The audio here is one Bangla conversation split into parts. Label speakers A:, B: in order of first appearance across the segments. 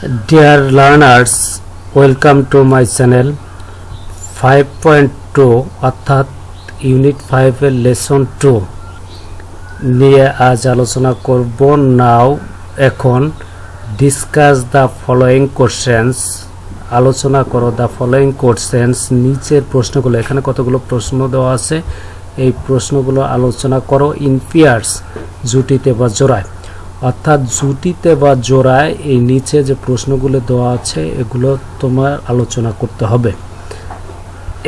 A: Dear learners, welcome to my channel 5.2 অর্থাৎ ইউনিট 5 এর লেসন 2 নিয়ে আজ আলোচনা করব। নাও এখন ডিসকাস দ্য ফলোয়িং কোশ্চেন্স, আলোচনা করো দ্য ফলোয়িং কোশ্চেন্স। নিচের প্রশ্নগুলো, এখানে কতগুলো প্রশ্ন দেওয়া আছে, এই প্রশ্নগুলো আলোচনা করো ইন পেয়ার্স, জুটিতে বা জোড়ায়। অর্থাৎ জুটিতে বা জোড়ায় এই নিচে যে প্রশ্নগুলো দেওয়া আছে এগুলো তোমার আলোচনা করতে হবে।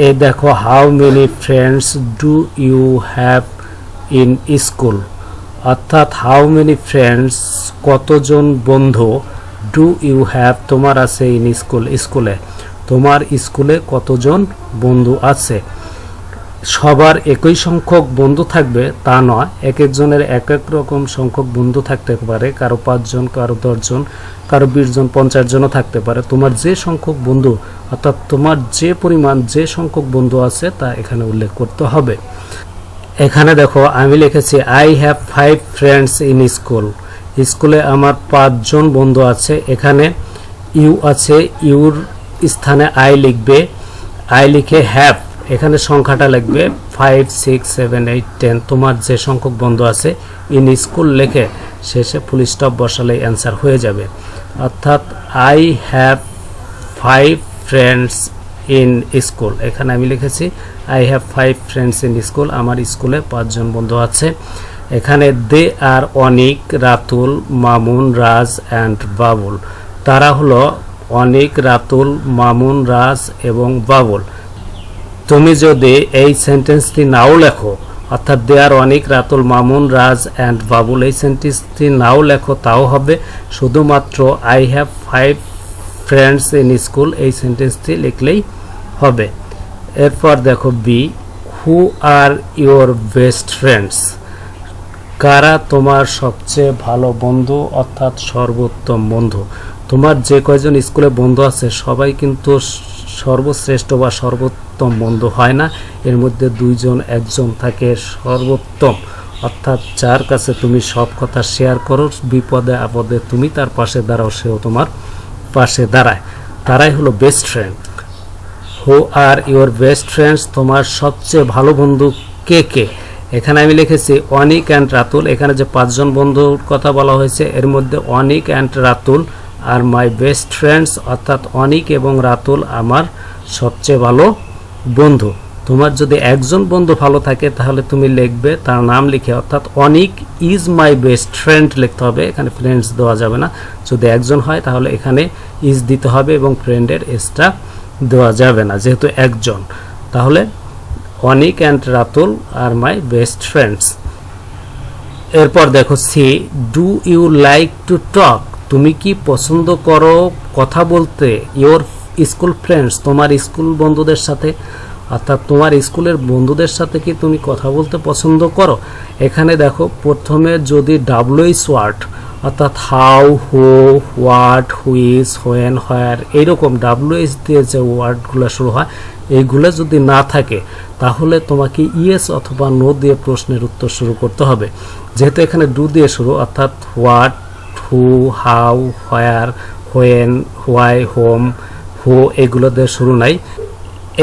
A: এই দেখো, how many friends do you have in school, অর্থাৎ হাউ মেনি ফ্রেন্ডস কতজন বন্ধু, ডু ইউ হ্যাভ তোমার আছে ইন স্কুল স্কুলে, তোমার স্কুলে কতজন বন্ধু আছে। সবার একই সংখ্যক বন্ধু থাকবে তা নয়, এক একজনের এক এক রকম সংখ্যক বন্ধু থাকতে পারে, কারো 5 জন, কারো 10 জন, কারো 20 জন, 50 জনও থাকতে পারে। তোমার যে সংখ্যক বন্ধু, অর্থাৎ তোমার যে পরিমাণ যে সংখ্যক বন্ধু আছে তা এখানে উল্লেখ করতে হবে। এখানে দেখো আমি লিখেছি I have 5 friends in school, স্কুলে আমার 5 জন বন্ধু আছে। এখানে ইউ আছে, ইউর স্থানে আই লিখবে, আই লিখে হ্যাভ এখানে সংখ্যাটা লিখবে 5, 6, 7, 8, 10 তোমার যে সংখ্যক বন্ধু আছে। ইন স্কুল লিখে শেষে ফুল স্টপ বসালে অ্যান্সার হয়ে যাবে। অর্থাৎ I have 5 friends in school, এখানে আমি লিখেছি I have 5 friends in school, আমার স্কুলে 5 জন বন্ধু আছে। এখানে দে আর অনিক, রাতুল, মামুন, রাজ অ্যান্ড বাবুল, তারা হলো অনিক, রাতুল, মামুন, রাজ এবং বাবুল। তুমি যদি এই সেন্টেন্সটি নাও লেখো, অর্থাৎ they are Anik, Ratul, Mamun, Raj and Babul, এই সেন্টেন্সটি নাও লেখো তাও হবে, শুধুমাত্র I have 5 friends in school এই সেন্টেন্সটি লিখলেই হবে। এরপর দেখো B, who are your best friends, কারা তোমার সবচেয়ে ভালো বন্ধু অর্থাৎ সর্বোত্তম বন্ধু। তোমার যে কয়জন স্কুলে বন্ধু আছে সবাই কিন্তু সর্বশ্রেষ্ঠ বা সর্বোত্তম বন্ধু হয় না, এর মধ্যে 2 জন 1 জন থাকে সর্বোত্তম, অর্থাৎ যার কাছে তুমি সব কথা শেয়ার করো, বিপদে আপদে তুমি তার পাশে দাঁড়াও, সেও তোমার পাশে দাঁড়ায়, তারাই হলো best friend. Who are your best friends, তোমার সবচেয়ে ভালো বন্ধু কে কে। এখানে আমি লিখেছি অনিক অ্যান্ড রাতুল, এখানে যে 5 জন বন্ধুর কথা বলা হয়েছে এর মধ্যে Anik and Ratul are my best friends, অর্থাৎ অনিক এবং রাতুল আমার সবচেয়ে ভালো বন্ধু। তোমার যদি একজন বন্ধু ভালো থাকে তাহলে তুমি লিখবে তার নাম লিখে, অর্থাৎ অনিক ইজ মাই বেস্ট ফ্রেন্ড লিখতে হবে, এখানে ফ্রেন্ডস দেওয়া যাবে না। যদি একজন হয় তাহলে এখানে ইজ দিতে হবে এবং ফ্রেন্ডের এসটা দেওয়া যাবে না, যেহেতু একজন। তাহলে Anik and Ratul are my best friends. এরপর দেখো see, do you like to talk, তুমি কি পছন্দ করো কথা বলতে। ইওর স্কুল ফ্রেন্ডস, তোমার স্কুল বন্ধুদের সাথে, অর্থাৎ তোমার স্কুলের বন্ধুদের সাথে কি তুমি কথা বলতে পছন্দ করো। এখানে দেখো প্রথমে যদি ডাব্লিউএইচ ওয়ার্ড, অর্থাৎ how, who, what, which, when, where, এইরকম ডাব্লিউএইচ দিয়ে যে ওয়ার্ডগুলো শুরু হয় এইগুলো যদি না থাকে তাহলে তোমাকে ইয়েস অথবা নো দিয়ে প্রশ্নের উত্তর শুরু করতে হবে। যেহেতু এখানে ডু দিয়ে শুরু, অর্থাৎ what, who, how, where, when, why, home, who এগুলো দিয়ে শুরু নাই,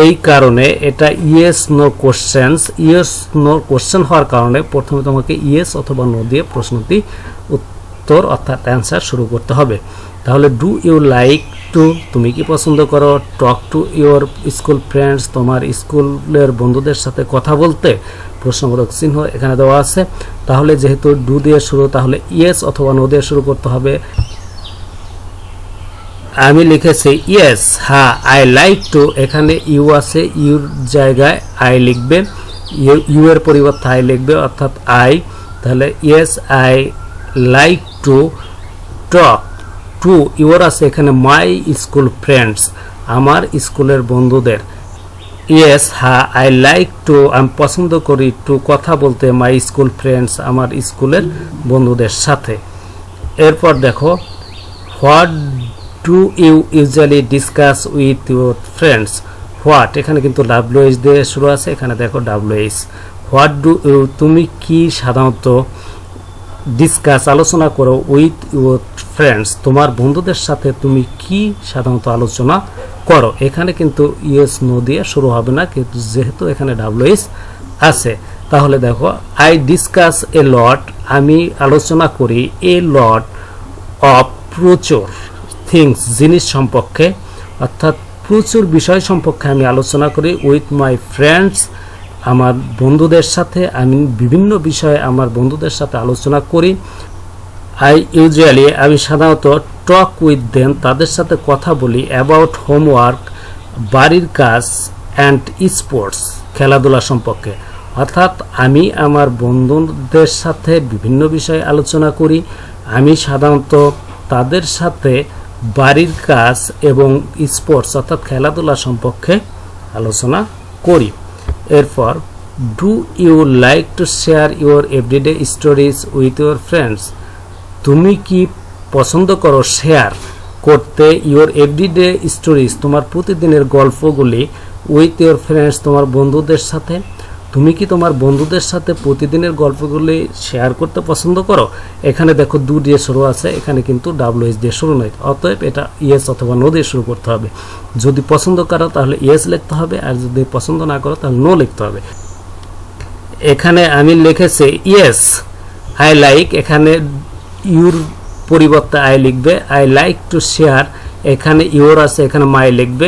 A: এই কারণে এটা yes no questions. Yes no question হওয়ার কারণে প্রথমে তোমাকে ইয়েস অথবা নো দিয়ে প্রশ্নটি উত্তর অর্থাৎ অ্যান্সার শুরু করতে হবে। তাহলে ডু ইউ লাইক টু, তুমি কি পছন্দ করো, talk to your school friends, তোমার স্কুলের বন্ধুদের সাথে কথা বলতে, প্রশ্নবোধক চিহ্ন এখানে দেওয়া আছে। তাহলে যেহেতু ডু দিয়ে শুরু তাহলে ইয়েস অথবা নো দিয়ে শুরু করতে হবে। আমি লিখেছি ইয়েস, হ্যাঁ, আই লাইক টু, এখানে ইউ আছে, ইউর জায়গায় আই লিখবে, ইউ এর পরিবর্তে আই লিখবে, অর্থাৎ আই। তাহলে yes I like to talk to, your আছে এখানে মাই স্কুল ফ্রেন্ডস, আমার স্কুলের বন্ধুদের। ইয়েস, হ্যাঁ, আই লাইক টু, আমি পছন্দ করি টু কথা বলতে, মাই স্কুল ফ্রেন্ডস, আমার স্কুলের বন্ধুদের সাথে। এরপর দেখো what do you usually discuss with your friends. What এখানে কিন্তু ডাব্লিউএইচ দিয়ে শুরু আছে, এখানে দেখো ডাব্লিউএইচ। হোয়াট ডু ইউ, তুমি কি সাধারণত ডিসকাস আলোচনা করো উইথ ইউর ফ্রেন্ডস, তোমার বন্ধুদের সাথে তুমি কি সাধারণত আলোচনা করো। এখানে কিন্তু ইয়েস নো দিয়ে শুরু হবে না, কিন্তু যেহেতু এখানে ডাব্লিউএস আছে, তাহলে দেখো আই ডিসকাস এ লট, আমি আলোচনা করি এ লট অফ প্রচুর থিংস, জিনিস সম্পর্কে, অর্থাৎ প্রচুর বিষয় সম্পর্কে আমি আলোচনা করি উইথ মাই ফ্রেন্ডস, আমার বন্ধুদের সাথে আমি বিভিন্ন বিষয়ে আমার বন্ধুদের সাথে আলোচনা করি। আমি সাধারণত টক উইথ দেম, তাদের সাথে কথা বলি অ্যাবাউট হোমওয়ার্ক, বাড়ির কাজ, অ্যান্ড স্পোর্টস, খেলাধুলা সম্পর্কে। অর্থাৎ আমি আমার বন্ধুদের সাথে বিভিন্ন বিষয়ে আলোচনা করি। আমি সাধারণত তাদের সাথে বাড়ির কাজ এবং স্পোর্টস অর্থাৎ খেলাধুলা সম্পর্কে আলোচনা করি। এরপর do you like to share your everyday stories with your friends, তুমি কি পছন্দ করো শেয়ার করতে ইউর এভরিডে স্টোরিজ, তোমার প্রতিদিনের গল্পগুলি উইথ ইউর ফ্রেন্ডস, তোমার বন্ধুদের সাথে। তুমি কি তোমার বন্ধুদের সাথে প্রতিদিনের গল্পগুলি শেয়ার করতে পছন্দ করো। এখানে দেখো ডু দিয়ে শুরু আছে, এখানে কিন্তু ডাব্লিউএস দিয়ে শুরু নয়, অতএব এটা ইয়েস অথবা নো দিয়ে শুরু করতে হবে। যদি পছন্দ করো তাহলে ইয়েস লিখতে হবে, আর যদি পছন্দ না করো তাহলে নো লিখতে হবে। এখানে আমি লিখেছি ইয়েস আই লাইক, এখানে ইউর পরিবর্তে আই লিখবে। আই লাইক টু শেয়ার, এখানে ইউর আছে, এখানে মাই লিখবে।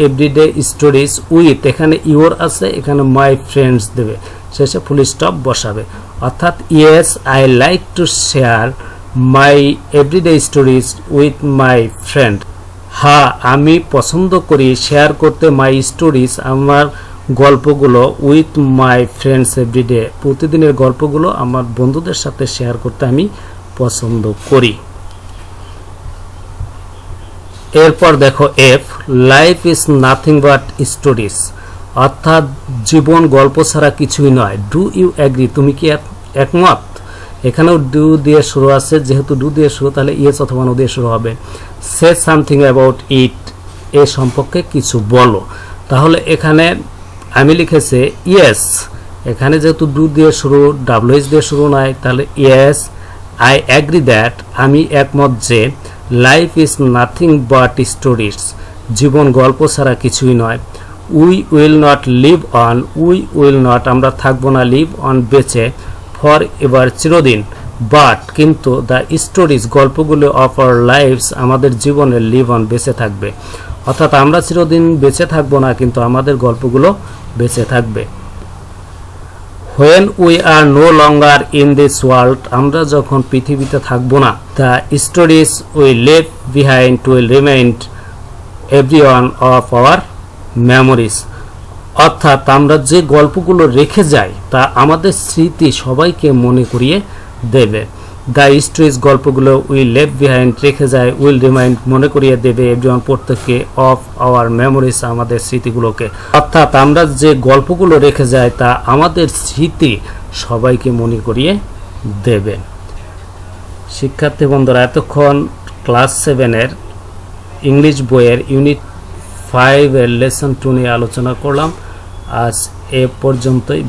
A: এভরিডে স্টোরিজ উইথ, এখানে ইউর আছে, এখানে মাই ফ্রেন্ডস দেবে, শেষে ফুল স্টপ বসাবে। অর্থাৎ yes I like to share my everyday stories with my friend. হ্যাঁ, আমি পছন্দ করি শেয়ার করতে মাই স্টোরিজ, আমার গল্পগুলো উইথ মাই ফ্রেন্ডস এভরিডে, প্রতিদিনের গল্পগুলো আমার বন্ধুদের সাথে শেয়ার করতে আমি পছন্দ করি। এরপর দেখো F, life is nothing but stories, অর্থাৎ জীবন গল্প ছাড়া কিছুই নয়। ডু ইউ এগ্রি, তুমি কি একমত। এখানেও ডু দিয়ে শুরু আছে, যেহেতু ডু দিয়ে শুরু তাহলে ইয়েস অথবা নো দিয়ে শুরু হবে। সে সামথিং অ্যাবাউট ইট, এ সম্পর্কে কিছু বলো। তাহলে এখানে আমি লিখেছি ইয়েস, এখানে যেহেতু ডু দিয়ে শুরু ডাব্লিউএস দিয়ে শুরু নয়, তাহলে ইয়েস আই অ্যাগ্রি দ্যাট, আমি একমত যে life is nothing but stories, জীবন গল্প ছাড়া কিছুই নয়। We will not live on, we will not আমরা থাকবো না, লিভ অন বেঁচে, ফর এভার চিরদিন, বাট কিন্তু দ্য স্টোরিজ গল্পগুলো অফ আওয়ার লাইফস আমাদের জীবনের লিভ অন বেঁচে থাকবে। অর্থাৎ আমরা চিরদিন বেঁচে থাকবো না, কিন্তু আমাদের গল্পগুলো বেঁচে থাকবে। When we are no longer in this world, আমরা যখন পৃথিবীতে থাকবো না, the stories we left behind will remain every one of our memories, অর্থাৎ আমরা যে গল্পগুলো রেখে যাই তা আমাদের স্মৃতি সবাইকে মনে করিয়ে দেবে। দ্য স্টোরিজ গল্পগুলো উই লেফট বিহাইন্ড রেখে যায়, উইল রিমাইন্ড মনে করিয়ে দেবে, এভরিওয়ান প্রত্যেককে, অফ আওয়ার মেমোরিজ আমাদের স্মৃতিগুলোকে। অর্থাৎ আমরা যে গল্পগুলো রেখে যাই তা আমাদের স্মৃতি সবাইকে মনে করিয়ে দেবে। শিক্ষার্থী বন্ধুরা, এতক্ষণ ক্লাস 7-এর ইংলিশ বইয়ের ইউনিট 5-এর লেসন 2 নিয়ে আলোচনা করলাম। আজ এ পর্যন্তই।